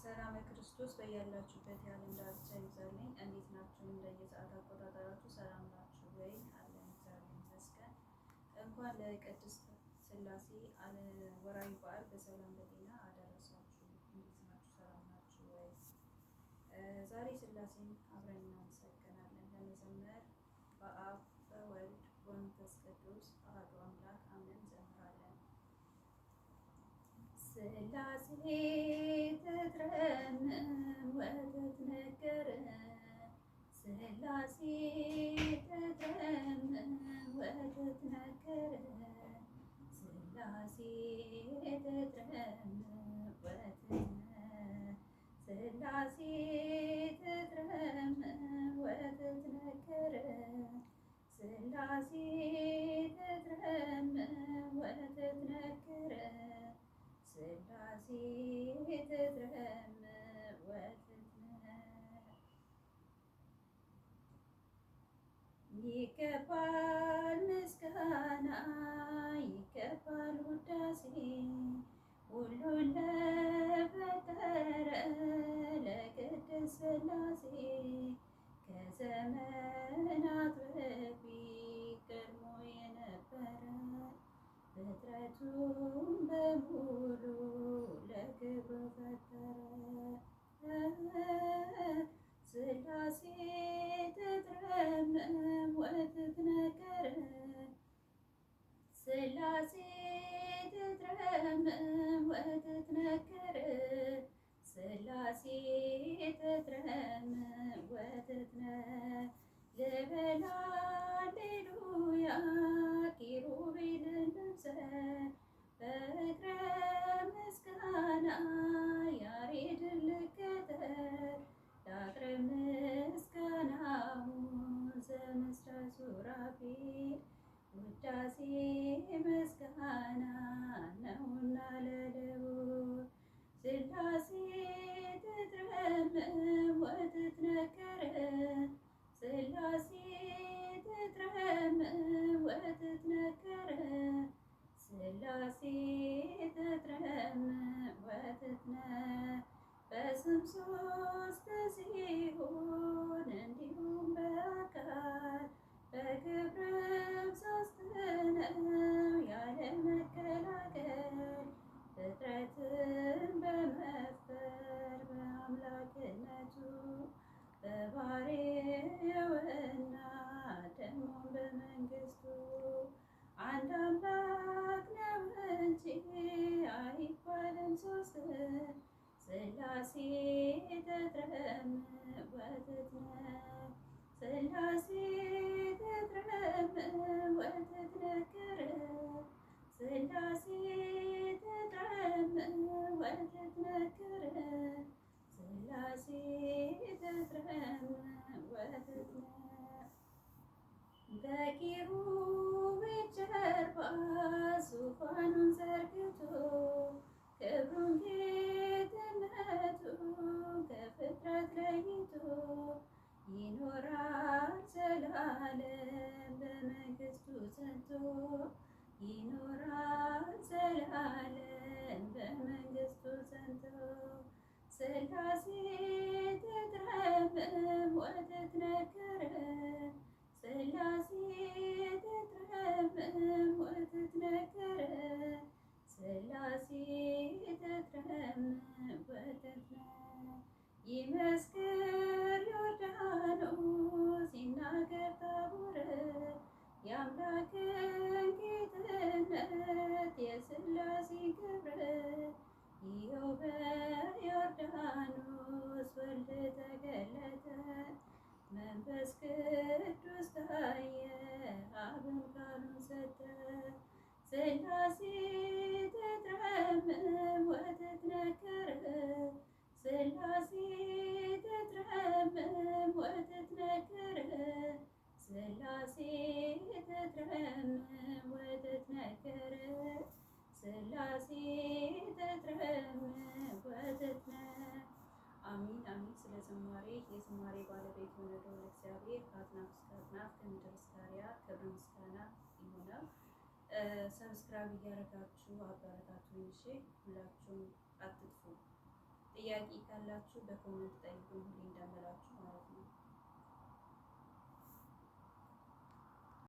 ሰላም ክርስቶስ በያላችሁበት የዓለም ዳርቻ ይብዛልኝ። እንዴት ናችሁ? እንደየሰዓት አቆጣጠራችሁ ሰላም ናችሁ ወይ? አለን እግዚአብሔር ይመስገን። እንኳን ለቅድስት ሥላሴ ወራዊ በዓል በሰላም በጤና አደረሳችሁ። እንዴት ናችሁ? ሰላም ናችሁ ወይ? ዛሬ ሥላሴን አብረን እናመሰግናለን። ለመዘመር በአብ በወልድ በመንፈስ ቅዱስ አሐዱ አምላክ አሜን እንዘምራለን። ሥላሴ ተትረምም ወትትነገር ሥላሴ ተትረምም ወትትነገር ሥላሴ ተትረምም ሥላሴ ተትረምም ወትትነገር ሥላሴ ተትረምም ወትትነገር ሥላሴ ተትረምም ወትትነገር ይገባል ምስጋና ይገባል ውዳሴ ሁሉን ለፈጠረ ለቅድስት ሥላሴ ከዘመናት በፊት ቀድሞ የነበረ ፍጥረቱን በሙሉ ለክብሩ ፈጠረ። ሥላሴ ተትረምም ወትትነገር ሥላሴ ተትረምም ወትትነገር ሥላሴ ተትረምም ወትትነገር ልበል ሃሌሉያ ኪሩቤልን ልምሰል በእግረ ምስጋና ያሬድን ልከተል ላቅርብ ምስጋናውን ዘምስለ ሱራፌል ውዳሴ ምስጋና ነውና ለልዑል ሥላሴ ተትረምም ወትትነገር ሥላሴ ተትረምም ወትትነገር ሥላሴ ተትረምም ወትትነገር በስም ሦስት ሲሆን እንዲሁም በአካል በክብርም ሦስት ነው ያለ መከላከል ፍጥረትን በመፍጠር በአምላክነቱ በባሕርይውና ደግሞም በመንግሥቱ አንድ አምላክ ነው እንጂ አይባልም ሦስት ሥላሴ ተትረምም ወትትነገር ሥላሴ ተትረምም ወትትነገር ሥላሴ ተትረምም ወትትነገር ሥላሴ ተትረምም ወትትነገር በኪሩቤል ጀርባ ዙፋኑን ዘርግቶ ክብሩን ጌትነቱን ከፍጥረት ለይቶ ይኖራል ዘላለም በመንግሥቱ ጸንቶ ይኖራል ዘላለም በመንግሥቱ ጸንቶ ሥላሴ ተትረምም ወትትነገር ሥላሴ ተትረምም ወትትነገር ሥላሴ ተትረምም ወትትነገር ይመስክር ዮርዳኖስ ይናገር ታቦር የአምላክን ጌትነት የሥላሴን ክብር ይኸው በዮርዳኖስ ወልድ ተገለጠ መንፈስ ቅዱስ ታየ አብን ቃሉን ሰጠ ሥላሴ ተትረምም ወትትነገር ሥላሴ ተትረምም ወትትነገር ሥላሴ ተትረምም ወትትነገር ሥላሴ ተትረምም ወትትነገር አሚን አሚን። ስለ ዝማሬ የዝማሬ ባለቤት የሆነ ልዑል እግዚአብሔር ከአጥናፍ እስከ አጥናፍ ከምድር እስከ አርያም ክብር ምስጋና ይሆናል። ሰብስክራይብ እያደረጋችሁ አበረታቱኝ። እሺ ሁላችሁም አትጥፉ። ጥያቄ ካላችሁ በኮሜንት ጠይቁኝ።